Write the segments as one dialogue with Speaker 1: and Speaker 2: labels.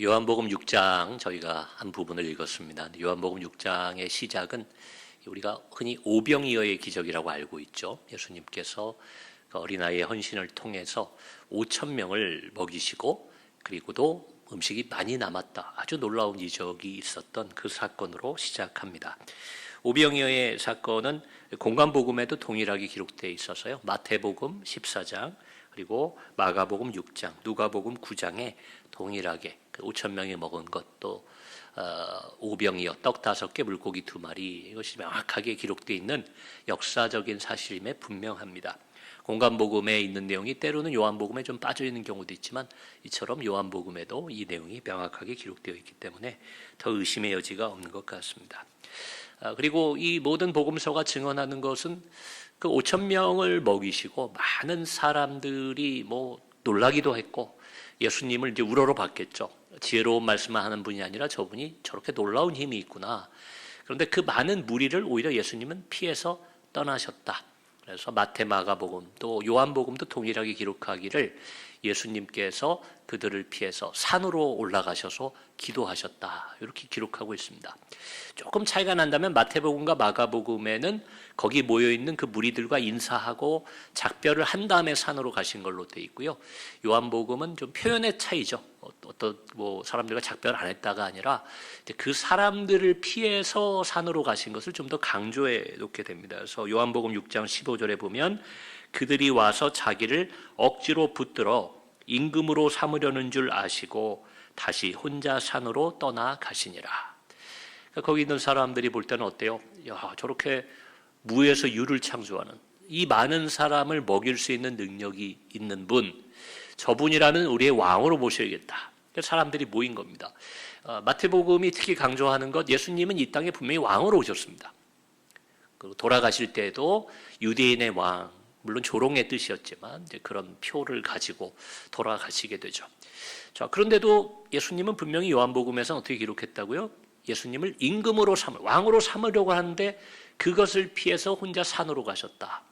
Speaker 1: 요한복음 6장 저희가 한 부분을 읽었습니다. 요한복음 6장의 시작은 우리가 흔히 오병이어의 기적이라고 알고 있죠. 예수님께서 어린아이의 헌신을 통해서 5천 명을 먹이시고 그리고도 음식이 많이 남았다. 아주 놀라운 이적이 있었던 그 사건으로 시작합니다. 오병이어의 사건은 공관복음에도 동일하게 기록되어 있어서요. 마태복음 14장 그리고 마가복음 6장, 누가복음 9장에 동일하게 5천 명이 먹은 것도 오병이어 떡 5개 물고기 2마리 이것이 명확하게 기록되어 있는 역사적인 사실임에 분명합니다. 공관복음에 있는 내용이 때로는 요한복음에 좀 빠져 있는 경우도 있지만 이처럼 요한복음에도 이 내용이 명확하게 기록되어 있기 때문에 더 의심의 여지가 없는 것 같습니다. 그리고 이 모든 복음서가 증언하는 것은 그 5천 명을 먹이시고 많은 사람들이 놀라기도 했고 예수님을 이제 우러러 봤겠죠. 지혜로운 말씀을 하는 분이 아니라 저분이 저렇게 놀라운 힘이 있구나. 그런데 그 많은 무리를 오히려 예수님은 피해서 떠나셨다. 그래서 마태, 마가복음 또 요한복음도 동일하게 기록하기를 예수님께서 그들을 피해서 산으로 올라가셔서 기도하셨다. 이렇게 기록하고 있습니다. 조금 차이가 난다면 마태복음과 마가복음에는 거기 모여있는 그 무리들과 인사하고 작별을 한 다음에 산으로 가신 걸로 되어 있고요. 요한복음은 좀 표현의 차이죠. 어떤 사람들과 작별 안 했다가 아니라 그 사람들을 피해서 산으로 가신 것을 좀 더 강조해 놓게 됩니다. 그래서 요한복음 6장 15절에 보면 그들이 와서 자기를 억지로 붙들어 임금으로 삼으려는 줄 아시고 다시 혼자 산으로 떠나 가시니라. 그러니까 거기 있는 사람들이 볼 때는 어때요? 야, 저렇게 무에서 유를 창조하는 이 많은 사람을 먹일 수 있는 능력이 있는 분, 저분이라면 우리의 왕으로 모셔야겠다. 사람들이 모인 겁니다. 마태복음이 특히 강조하는 것, 예수님은 이 땅에 분명히 왕으로 오셨습니다. 돌아가실 때도 유대인의 왕, 물론 조롱의 뜻이었지만 이제 그런 표를 가지고 돌아가시게 되죠. 자, 그런데도 예수님은 분명히 요한복음에서는 어떻게 기록했다고요? 예수님을 임금으로 왕으로 삼으려고 하는데 그것을 피해서 혼자 산으로 가셨다.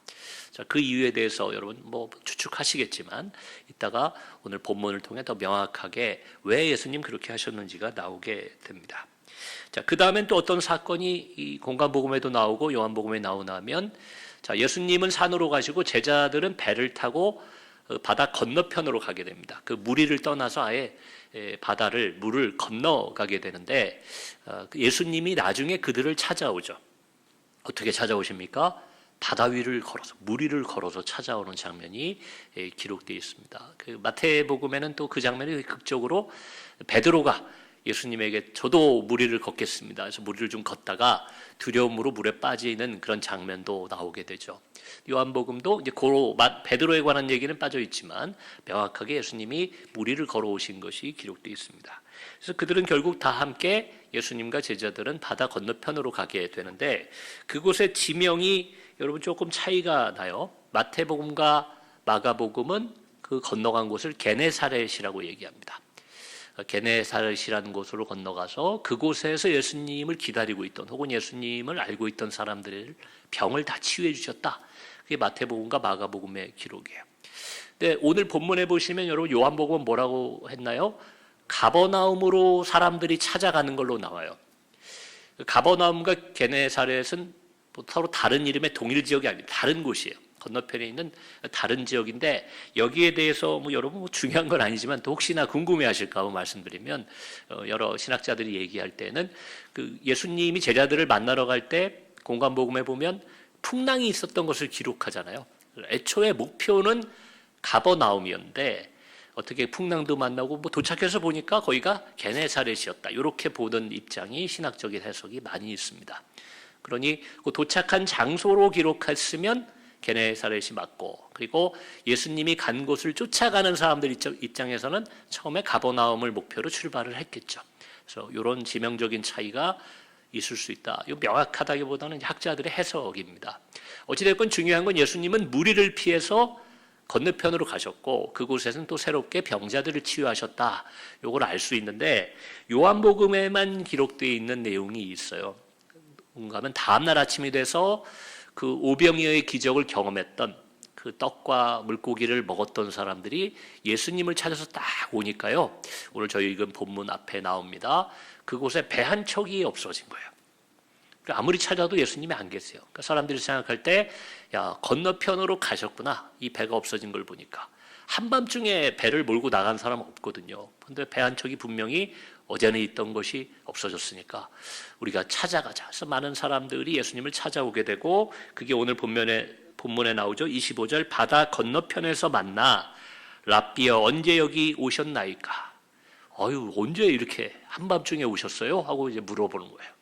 Speaker 1: 자, 그 이유에 대해서 여러분 추측하시겠지만 이따가 오늘 본문을 통해 더 명확하게 왜 예수님 그렇게 하셨는지가 나오게 됩니다. 자, 그 다음엔 또 어떤 사건이 이 공관복음에도 나오고 요한복음에 나오냐면, 자, 예수님은 산으로 가시고 제자들은 배를 타고 바다 건너편으로 가게 됩니다. 그 무리를 떠나서 아예 물을 건너가게 되는데 예수님이 나중에 그들을 찾아오죠. 어떻게 찾아오십니까? 바다 위를 걸어서, 물 위를 걸어서 찾아오는 장면이 기록되어 있습니다. 그 마태복음에는 또 그 장면이 극적으로 베드로가 예수님에게 저도 물 위를 걷겠습니다. 그래서 물 위를 좀 걷다가 두려움으로 물에 빠지는 그런 장면도 나오게 되죠. 요한복음도 이제 베드로에 관한 얘기는 빠져 있지만 명확하게 예수님이 물 위를 걸어오신 것이 기록되어 있습니다. 그래서 그들은 결국 다 함께 예수님과 제자들은 바다 건너편으로 가게 되는데 그곳의 지명이 여러분 조금 차이가 나요. 마태복음과 마가복음은 그 건너간 곳을 게네사렛이라고 얘기합니다. 게네사렛이라는 곳으로 건너가서 그곳에서 예수님을 기다리고 있던 혹은 예수님을 알고 있던 사람들의 병을 다 치유해 주셨다. 그게 마태복음과 마가복음의 기록이에요. 근데 오늘 본문에 보시면 여러분 요한복음은 뭐라고 했나요? 가버나움으로 사람들이 찾아가는 걸로 나와요. 가버나움과 게네사렛은 서로 다른 이름의 동일 지역이 아닙니다. 다른 곳이에요. 건너편에 있는 다른 지역인데 여기에 대해서 여러분 중요한 건 아니지만 또 혹시나 궁금해하실까 봐 말씀드리면 여러 신학자들이 얘기할 때는 그 예수님이 제자들을 만나러 갈 때 공관복음에 보면 풍랑이 있었던 것을 기록하잖아요. 애초에 목표는 가버나움이었는데 어떻게 풍랑도 만나고 도착해서 보니까 거기가 게네사렛이었다. 이렇게 보는 입장이 신학적인 해석이 많이 있습니다. 그러니 그 도착한 장소로 기록했으면 게네사렛이 맞고 그리고 예수님이 간 곳을 쫓아가는 사람들 입장에서는 처음에 가버나움을 목표로 출발을 했겠죠. 그래서 이런 지명적인 차이가 있을 수 있다. 이거 명확하다기보다는 학자들의 해석입니다. 어찌됐건 중요한 건 예수님은 무리를 피해서 건너편으로 가셨고 그곳에서는 또 새롭게 병자들을 치유하셨다. 이걸 알 수 있는데 요한복음에만 기록되어 있는 내용이 있어요. 뭔가 하면 다음 날 아침이 돼서 그 오병이어의 기적을 경험했던 그 그 떡과 물고기를 먹었던 사람들이 예수님을 찾아서 딱 오니까요. 오늘 저희 읽은 본문 앞에 나옵니다. 그곳에 배 한 척이 없어진 거예요. 아무리 찾아도 예수님이 안 계세요. 그러니까 사람들이 생각할 때, 야, 건너편으로 가셨구나. 이 배가 없어진 걸 보니까. 한밤중에 배를 몰고 나간 사람은 없거든요. 그런데 배 한 척이 분명히 어제는 있던 것이 없어졌으니까 우리가 찾아가자. 그래서 많은 사람들이 예수님을 찾아오게 되고, 그게 오늘 본문에 나오죠. 25절, 바다 건너편에서 만나 랍비여 언제 여기 오셨나이까? 언제 이렇게 한밤중에 오셨어요? 하고 이제 물어보는 거예요.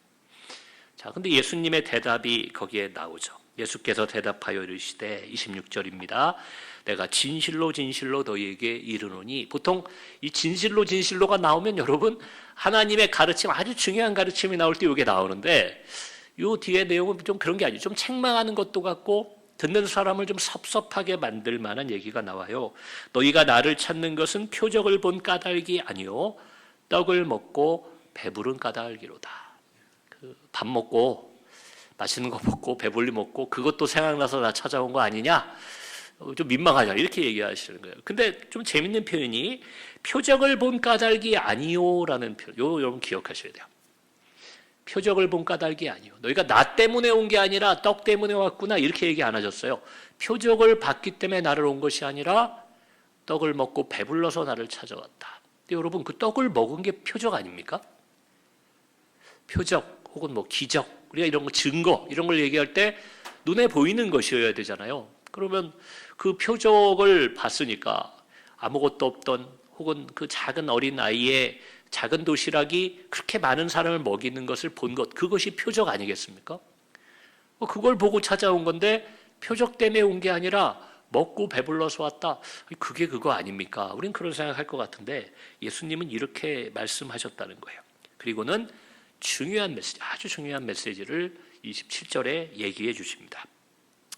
Speaker 1: 자, 근데 예수님의 대답이 거기에 나오죠. 예수께서 대답하여 이르시되 26절입니다. 내가 진실로 진실로 너희에게 이르노니, 보통 이 진실로 진실로가 나오면 여러분 하나님의 가르침, 아주 중요한 가르침이 나올 때 이게 나오는데, 요 뒤에 내용은 좀 그런 게 아니에요. 좀 책망하는 것도 같고 듣는 사람을 좀 섭섭하게 만들 만한 얘기가 나와요. 너희가 나를 찾는 것은 표적을 본 까닭이 아니요 떡을 먹고 배부른 까닭이로다. 밥 먹고 맛있는 거 먹고 배불리 먹고 그것도 생각나서 나 찾아온 거 아니냐? 좀 민망하냐 이렇게 얘기하시는 거예요. 근데 좀 재밌는 표현이 표적을 본 까닭이 아니요라는 표현. 여러분 기억하셔야 돼요. 표적을 본 까닭이 아니요. 너희가 나 때문에 온 게 아니라 떡 때문에 왔구나 이렇게 얘기 안 하셨어요. 표적을 봤기 때문에 나를 온 것이 아니라 떡을 먹고 배불러서 나를 찾아왔다. 근데 여러분 그 떡을 먹은 게 표적 아닙니까? 표적 혹은 뭐 기적, 우리가 이런 거 증거 이런 걸 얘기할 때 눈에 보이는 것이어야 되잖아요. 그러면 그 표적을 봤으니까 아무것도 없던 혹은 그 작은 어린 아이의 작은 도시락이 그렇게 많은 사람을 먹이는 것을 본 것, 그것이 표적 아니겠습니까? 그걸 보고 찾아온 건데 표적 때문에 온 게 아니라 먹고 배불러서 왔다. 그게 그거 아닙니까? 우린 그런 생각할 것 같은데 예수님은 이렇게 말씀하셨다는 거예요. 그리고는 중요한 메시지, 아주 중요한 메시지를 27절에 얘기해 주십니다.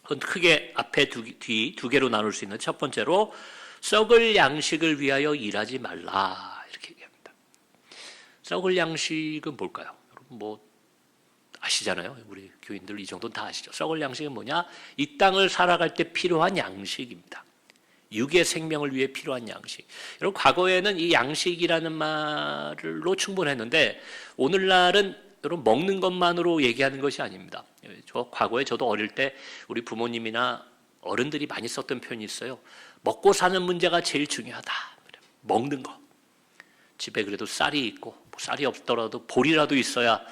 Speaker 1: 그건 크게 앞에 뒤 두 개로 나눌 수 있는 첫 번째로 썩을 양식을 위하여 일하지 말라 이렇게 얘기합니다. 썩을 양식은 뭘까요? 여러분 뭐 아시잖아요. 우리 교인들 이 정도는 다 아시죠. 썩을 양식은 뭐냐? 이 땅을 살아갈 때 필요한 양식입니다. 육의 생명을 위해 필요한 양식. 여러분 과거에는 이 양식이라는 말로 충분했는데 오늘날은 여러분 먹는 것만으로 얘기하는 것이 아닙니다. 과거에 저도 어릴 때 우리 부모님이나 어른들이 많이 썼던 표현이 있어요. 먹고 사는 문제가 제일 중요하다. 먹는 거. 집에 그래도 쌀이 있고 뭐 쌀이 없더라도 보리라도 있어야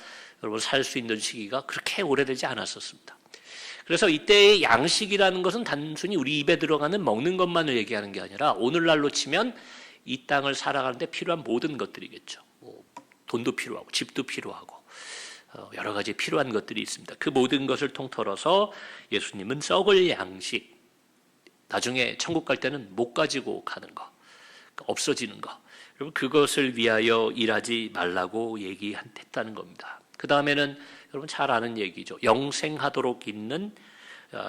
Speaker 1: 여러분 살 수 있는 시기가 그렇게 오래되지 않았었습니다. 그래서 이때의 양식이라는 것은 단순히 우리 입에 들어가는 먹는 것만을 얘기하는 게 아니라 오늘날로 치면 이 땅을 살아가는데 필요한 모든 것들이겠죠. 뭐 돈도 필요하고 집도 필요하고 여러 가지 필요한 것들이 있습니다. 그 모든 것을 통틀어서 예수님은 썩을 양식, 나중에 천국 갈 때는 못 가지고 가는 거, 없어지는 거, 여러분 그것을 위하여 일하지 말라고 얘기했다는 겁니다. 그 다음에는 여러분 잘 아는 얘기죠. 영생하도록 있는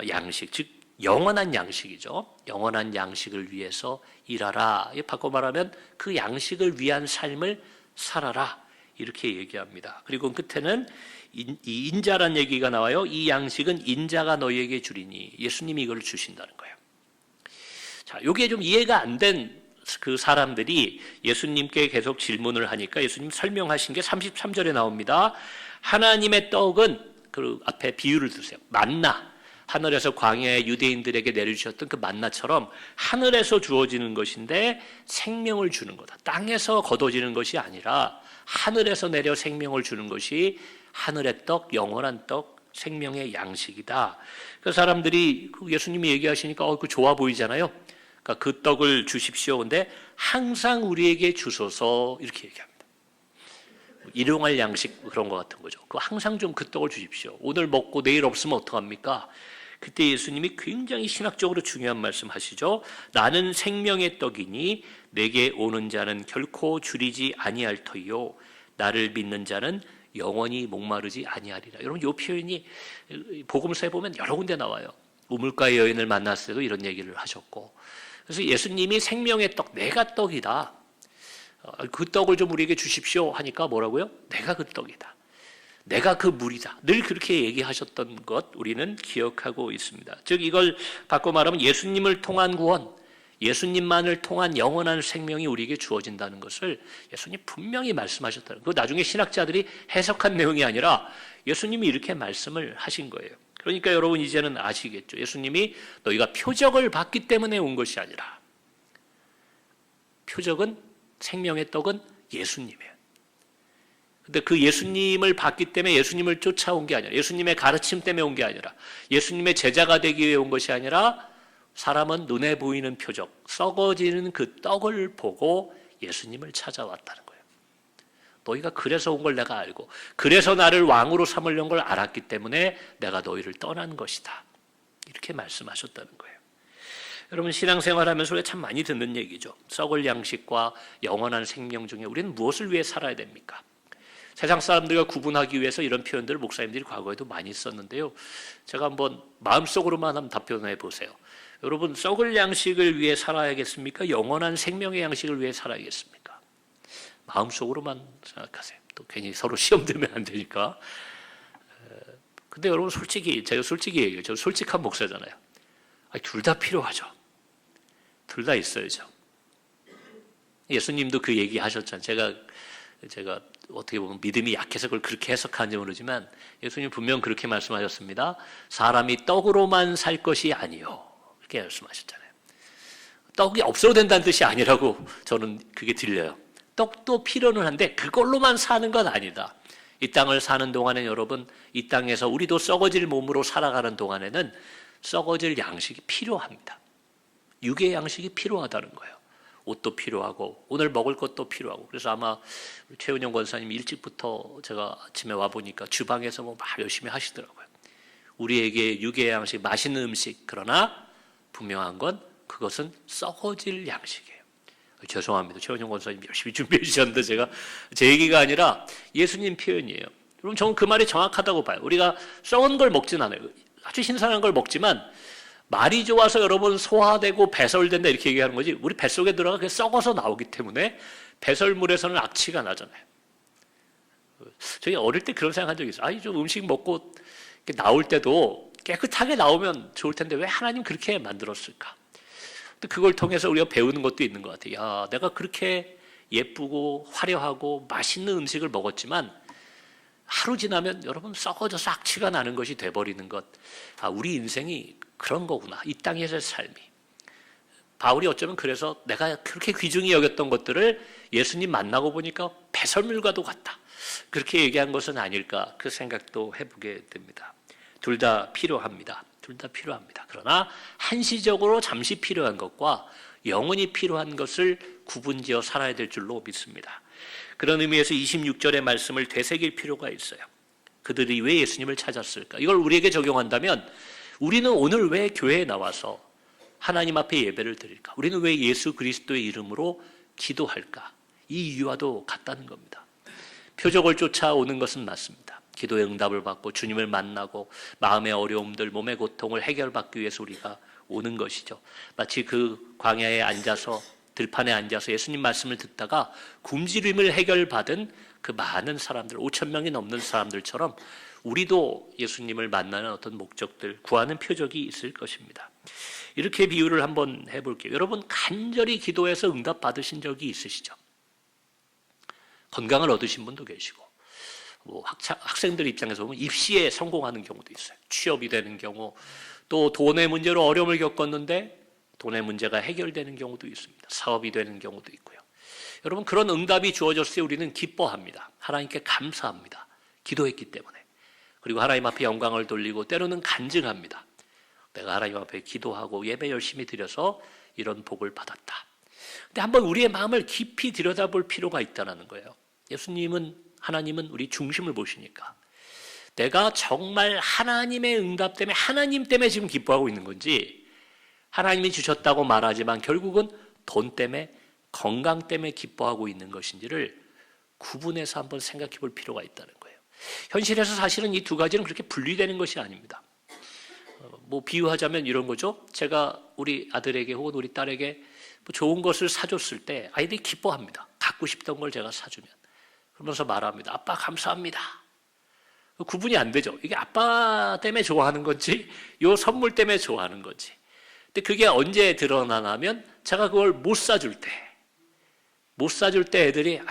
Speaker 1: 양식, 즉 영원한 양식이죠. 영원한 양식을 위해서 일하라. 바꿔 말하면 그 양식을 위한 삶을 살아라. 이렇게 얘기합니다. 그리고 끝에는 이 인자란 얘기가 나와요. 이 양식은 인자가 너희에게 주리니 예수님이 이걸 주신다는 거예요. 자, 이게 좀 이해가 안 된 그 사람들이 예수님께 계속 질문을 하니까 예수님 설명하신 게 33절에 나옵니다. 하나님의 떡은 그 앞에 비유를 두세요. 만나. 하늘에서 광야에 유대인들에게 내려주셨던 그 만나처럼 하늘에서 주어지는 것인데 생명을 주는 거다. 땅에서 거둬지는 것이 아니라 하늘에서 내려 생명을 주는 것이 하늘의 떡, 영원한 떡, 생명의 양식이다. 그 사람들이 예수님이 얘기하시니까 그 좋아 보이잖아요. 그러니까 그 떡을 주십시오. 근데 항상 우리에게 주소서 이렇게 얘기합니다. 일용할 양식 그런 것 같은 거죠. 그 항상 좀 그 떡을 주십시오. 오늘 먹고 내일 없으면 어떡합니까? 그때 예수님이 굉장히 신학적으로 중요한 말씀 하시죠. 나는 생명의 떡이니 내게 오는 자는 결코 줄이지 아니할 터이요 나를 믿는 자는 영원히 목마르지 아니하리라. 여러분 이 표현이 복음서에 보면 여러 군데 나와요. 우물가의 여인을 만났을 때도 이런 얘기를 하셨고, 그래서 예수님이 생명의 떡, 내가 떡이다. 그 떡을 좀 우리에게 주십시오 하니까 뭐라고요? 내가 그 떡이다. 내가 그 물이다. 늘 그렇게 얘기하셨던 것 우리는 기억하고 있습니다. 즉 이걸 바꿔 말하면 예수님을 통한 구원, 예수님만을 통한 영원한 생명이 우리에게 주어진다는 것을 예수님 분명히 말씀하셨다는 거. 나중에 신학자들이 해석한 내용이 아니라 예수님이 이렇게 말씀을 하신 거예요. 그러니까 여러분 이제는 아시겠죠. 예수님이 너희가 표적을 받기 때문에 온 것이 아니라, 표적은, 생명의 떡은 예수님이에요. 근데 그 예수님을 받기 때문에 예수님을 쫓아온 게 아니라, 예수님의 가르침 때문에 온 게 아니라, 예수님의 제자가 되기 위해 온 것이 아니라, 사람은 눈에 보이는 표적, 썩어지는 그 떡을 보고 예수님을 찾아왔다는 거예요. 너희가 그래서 온 걸 내가 알고, 그래서 나를 왕으로 삼으려는 걸 알았기 때문에 내가 너희를 떠난 것이다. 이렇게 말씀하셨다는 거예요. 여러분 신앙생활하면서 우리가 참 많이 듣는 얘기죠. 썩을 양식과 영원한 생명 중에 우리는 무엇을 위해 살아야 됩니까? 세상 사람들과 구분하기 위해서 이런 표현들을 목사님들이 과거에도 많이 썼는데요. 제가 한번 마음속으로만 한번 답변해 보세요. 여러분 썩을 양식을 위해 살아야겠습니까? 영원한 생명의 양식을 위해 살아야겠습니까? 마음속으로만 생각하세요. 또 괜히 서로 시험 들면 안 되니까. 근데 여러분 솔직히 제가 솔직히 얘기해요. 저 솔직한 목사잖아요. 둘 다 필요하죠. 둘 다 있어야죠. 예수님도 그 얘기 하셨잖아요. 제가 어떻게 보면 믿음이 약해서 그걸 그렇게 해석하는지 모르지만 예수님 분명 그렇게 말씀하셨습니다. 사람이 떡으로만 살 것이 아니요. 그렇게 말씀하셨잖아요. 떡이 없어도 된다는 뜻이 아니라고 저는 그게 들려요. 떡도 필요는 한데 그걸로만 사는 건 아니다. 이 땅을 사는 동안에 여러분, 이 땅에서 우리도 썩어질 몸으로 살아가는 동안에는 썩어질 양식이 필요합니다. 육의 양식이 필요하다는 거예요. 옷도 필요하고 오늘 먹을 것도 필요하고. 그래서 아마 최은영 권사님 일찍부터 제가 아침에 와보니까 주방에서 막 열심히 하시더라고요. 우리에게 육의 양식, 맛있는 음식, 그러나 분명한 건 그것은 썩어질 양식이에요. 죄송합니다. 최은영 권사님 열심히 준비해 주셨는데 제가 제 얘기가 아니라 예수님 표현이에요. 여러분 저는 그 말이 정확하다고 봐요. 우리가 썩은 걸 먹진 않아요. 아주 신선한 걸 먹지만 말이 좋아서 여러분 소화되고 배설된다 이렇게 얘기하는 거지, 우리 뱃속에 들어가 그게 썩어서 나오기 때문에 배설물에서는 악취가 나잖아요. 저희 어릴 때 그런 생각한 적이 있어요. 좀 음식 먹고 나올 때도 깨끗하게 나오면 좋을 텐데 왜 하나님 그렇게 만들었을까? 근데 그걸 통해서 우리가 배우는 것도 있는 것 같아요. 야, 내가 그렇게 예쁘고 화려하고 맛있는 음식을 먹었지만 하루 지나면 여러분 썩어져서 악취가 나는 것이 돼버리는 것. 우리 인생이 그런 거구나. 이 땅에서의 삶이. 바울이 어쩌면 그래서 내가 그렇게 귀중히 여겼던 것들을 예수님 만나고 보니까 배설물과도 같다. 그렇게 얘기한 것은 아닐까 그 생각도 해보게 됩니다. 둘 다 필요합니다. 둘 다 필요합니다. 그러나 한시적으로 잠시 필요한 것과 영원히 필요한 것을 구분지어 살아야 될 줄로 믿습니다. 그런 의미에서 26절의 말씀을 되새길 필요가 있어요. 그들이 왜 예수님을 찾았을까? 이걸 우리에게 적용한다면 우리는 오늘 왜 교회에 나와서 하나님 앞에 예배를 드릴까? 우리는 왜 예수 그리스도의 이름으로 기도할까? 이 이유와도 같다는 겁니다. 표적을 쫓아오는 것은 맞습니다. 기도의 응답을 받고 주님을 만나고 마음의 어려움들, 몸의 고통을 해결받기 위해서 우리가 오는 것이죠. 마치 그 광야에 앉아서, 들판에 앉아서 예수님 말씀을 듣다가 굶주림을 해결받은 그 많은 사람들, 5천 명이 넘는 사람들처럼 우리도 예수님을 만나는 어떤 목적들, 구하는 표적이 있을 것입니다. 이렇게 비유를 한번 해볼게요. 여러분 간절히 기도해서 응답 받으신 적이 있으시죠? 건강을 얻으신 분도 계시고, 학생들 입장에서 보면 입시에 성공하는 경우도 있어요. 취업이 되는 경우, 또 돈의 문제로 어려움을 겪었는데 돈의 문제가 해결되는 경우도 있습니다. 사업이 되는 경우도 있고요. 여러분 그런 응답이 주어졌을 때 우리는 기뻐합니다. 하나님께 감사합니다. 기도했기 때문에. 그리고 하나님 앞에 영광을 돌리고 때로는 간증합니다. 내가 하나님 앞에 기도하고 예배 열심히 드려서 이런 복을 받았다. 근데 한번 우리의 마음을 깊이 들여다볼 필요가 있다는 거예요. 하나님은 우리 중심을 보시니까 내가 정말 하나님의 응답 때문에, 하나님 때문에 지금 기뻐하고 있는 건지, 하나님이 주셨다고 말하지만 결국은 돈 때문에, 건강 때문에 기뻐하고 있는 것인지를 구분해서 한번 생각해 볼 필요가 있다는 거예요. 현실에서 사실은 이 두 가지는 그렇게 분리되는 것이 아닙니다. 비유하자면 이런 거죠. 제가 우리 아들에게 혹은 우리 딸에게 좋은 것을 사줬을 때 아이들이 기뻐합니다. 갖고 싶던 걸 제가 사주면. 그러면서 말합니다. 아빠 감사합니다. 구분이 안 되죠. 이게 아빠 때문에 좋아하는 건지 요 선물 때문에 좋아하는 건지. 근데 그게 언제 드러나냐면 제가 그걸 못 사줄 때 애들이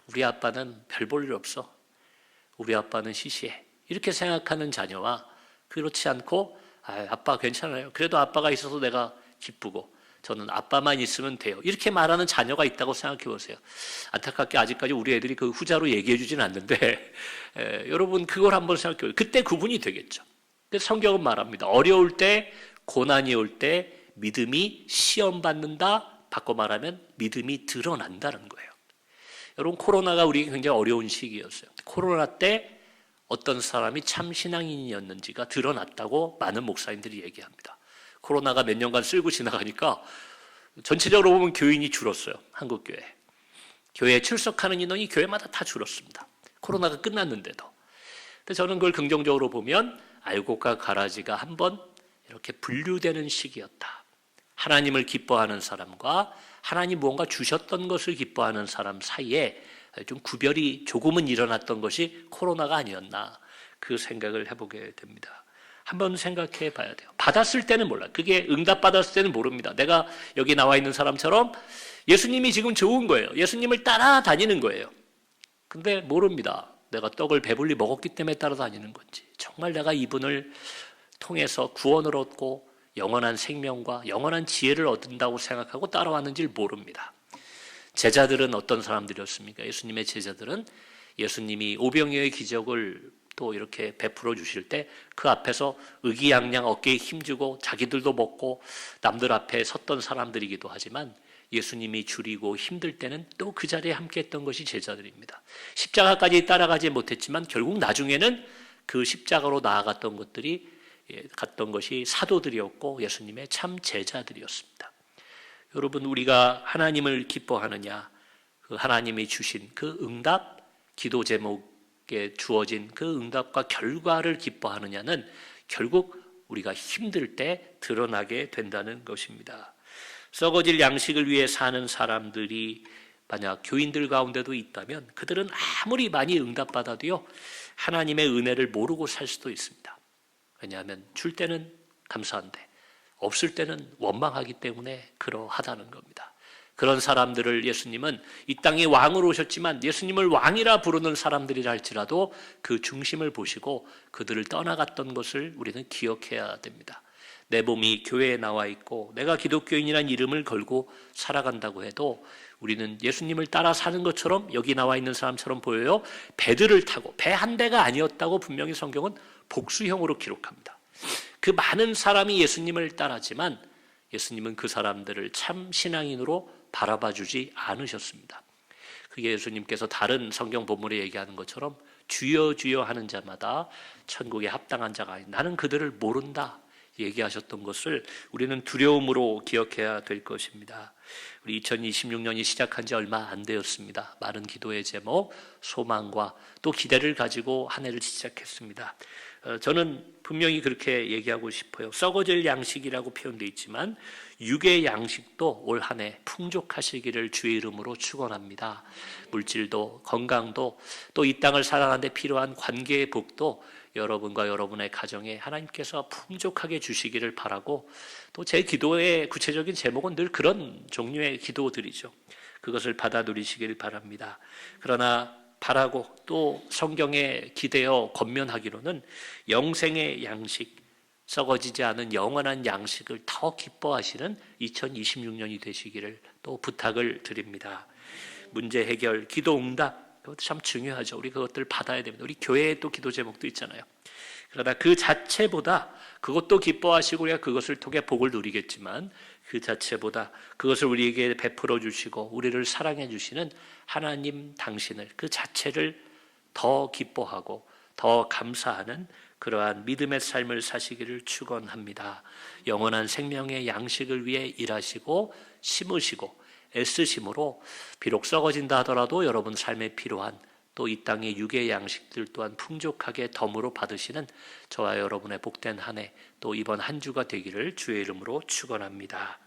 Speaker 1: 우리 아빠는 별 볼 일 없어. 우리 아빠는 시시해. 이렇게 생각하는 자녀와 그렇지 않고 아빠 괜찮아요. 그래도 아빠가 있어서 내가 기쁘고 저는 아빠만 있으면 돼요. 이렇게 말하는 자녀가 있다고 생각해 보세요. 안타깝게 아직까지 우리 애들이 그 후자로 얘기해 주진 않는데 여러분 그걸 한번 생각해 보세요. 그때 구분이 되겠죠. 성경은 말합니다. 어려울 때, 고난이 올 때 믿음이 시험받는다. 바꿔 말하면 믿음이 드러난다는 거예요. 여러분 코로나가 우리에게 굉장히 어려운 시기였어요. 코로나 때 어떤 사람이 참 신앙인이었는지가 드러났다고 많은 목사님들이 얘기합니다. 코로나가 몇 년간 쓸고 지나가니까 전체적으로 보면 교인이 줄었어요. 한국교회. 교회에 출석하는 인원이 교회마다 다 줄었습니다. 코로나가 끝났는데도. 근데 저는 그걸 긍정적으로 보면 알곡과 가라지가 한번 이렇게 분류되는 시기였다. 하나님을 기뻐하는 사람과 하나님 무언가 주셨던 것을 기뻐하는 사람 사이에 좀 구별이 조금은 일어났던 것이 코로나가 아니었나 그 생각을 해보게 됩니다. 한번 생각해 봐야 돼요. 받았을 때는 몰라요. 그게 응답받았을 때는 모릅니다. 내가 여기 나와 있는 사람처럼 예수님이 지금 좋은 거예요. 예수님을 따라다니는 거예요. 근데 모릅니다. 내가 떡을 배불리 먹었기 때문에 따라다니는 건지 정말 내가 이분을 통해서 구원을 얻고 영원한 생명과 영원한 지혜를 얻는다고 생각하고 따라왔는지를 모릅니다. 제자들은 어떤 사람들이었습니까? 예수님의 제자들은 예수님이 오병이어의 기적을 또 이렇게 베풀어 주실 때 그 앞에서 의기양양 어깨에 힘주고 자기들도 먹고 남들 앞에 섰던 사람들이기도 하지만 예수님이 줄이고 힘들 때는 또 그 자리에 함께 했던 것이 제자들입니다. 십자가까지 따라가지 못했지만 결국 나중에는 그 십자가로 나아갔던 갔던 것이 사도들이었고 예수님의 참 제자들이었습니다. 여러분 우리가 하나님을 기뻐하느냐 그 하나님이 주신 그 응답 기도 제목에 주어진 그 응답과 결과를 기뻐하느냐는 결국 우리가 힘들 때 드러나게 된다는 것입니다. 썩어질 양식을 위해 사는 사람들이 만약 교인들 가운데도 있다면 그들은 아무리 많이 응답받아도요 하나님의 은혜를 모르고 살 수도 있습니다. 왜냐하면 줄 때는 감사한데 없을 때는 원망하기 때문에 그러하다는 겁니다. 그런 사람들을 예수님은 이 땅에 왕으로 오셨지만 예수님을 왕이라 부르는 사람들이라 할지라도 그 중심을 보시고 그들을 떠나갔던 것을 우리는 기억해야 됩니다. 내 몸이 교회에 나와 있고 내가 기독교인이라는 이름을 걸고 살아간다고 해도 우리는 예수님을 따라 사는 것처럼 여기 나와 있는 사람처럼 보여요. 배들을 타고 배 한 대가 아니었다고 분명히 성경은 복수형으로 기록합니다. 그 많은 사람이 예수님을 따랐지만 예수님은 그 사람들을 참 신앙인으로 바라봐 주지 않으셨습니다. 그게 예수님께서 다른 성경 본문에 얘기하는 것처럼 주여 주여 하는 자마다 천국에 합당한 자가 아닌 나는 그들을 모른다 얘기하셨던 것을 우리는 두려움으로 기억해야 될 것입니다. 우리 2026년이 시작한 지 얼마 안 되었습니다. 많은 기도의 제목, 소망과 또 기대를 가지고 한 해를 시작했습니다. 저는 분명히 그렇게 얘기하고 싶어요. 썩어질 양식이라고 표현되어 있지만 육의 양식도 올 한 해 풍족하시기를 주의 이름으로 축원합니다. 물질도 건강도 또 이 땅을 살아가는 데 필요한 관계의 복도 여러분과 여러분의 가정에 하나님께서 풍족하게 주시기를 바라고 또 제 기도의 구체적인 제목은 늘 그런 종류의 기도들이죠. 그것을 받아 누리시기를 바랍니다. 그러나 바라고 또 성경에 기대어 권면하기로는 영생의 양식, 썩어지지 않은 영원한 양식을 더 기뻐하시는 2026년이 되시기를 또 부탁을 드립니다. 문제 해결, 기도 응답, 그것도 참 중요하죠. 우리 그것들 받아야 됩니다. 우리 교회에 또 기도 제목도 있잖아요. 그러나 그 자체보다 그것도 기뻐하시고 우리가 그것을 통해 복을 누리겠지만 그 자체보다 그것을 우리에게 베풀어 주시고 우리를 사랑해 주시는 하나님 당신을 그 자체를 더 기뻐하고 더 감사하는 그러한 믿음의 삶을 사시기를 축원합니다. 영원한 생명의 양식을 위해 일하시고 심으시고 애쓰심으로 비록 썩어진다 하더라도 여러분 삶에 필요한 또 이 땅의 육의 양식들 또한 풍족하게 덤으로 받으시는 저와 여러분의 복된 한 해 또 이번 한 주가 되기를 주의 이름으로 축원합니다.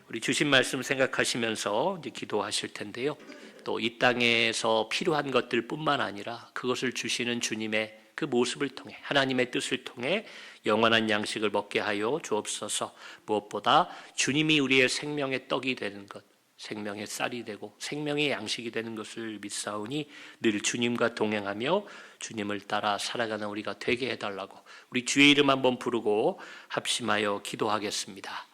Speaker 1: 우리 주신 말씀 생각하시면서 이제 기도하실 텐데요. 또 이 땅에서 필요한 것들뿐만 아니라 그것을 주시는 주님의 그 모습을 통해 하나님의 뜻을 통해 영원한 양식을 먹게 하여 주옵소서. 무엇보다 주님이 우리의 생명의 떡이 되는 것, 생명의 쌀이 되고 생명의 양식이 되는 것을 믿사오니 늘 주님과 동행하며 주님을 따라 살아가는 우리가 되게 해달라고 우리 주의 이름 한번 부르고 합심하여 기도하겠습니다.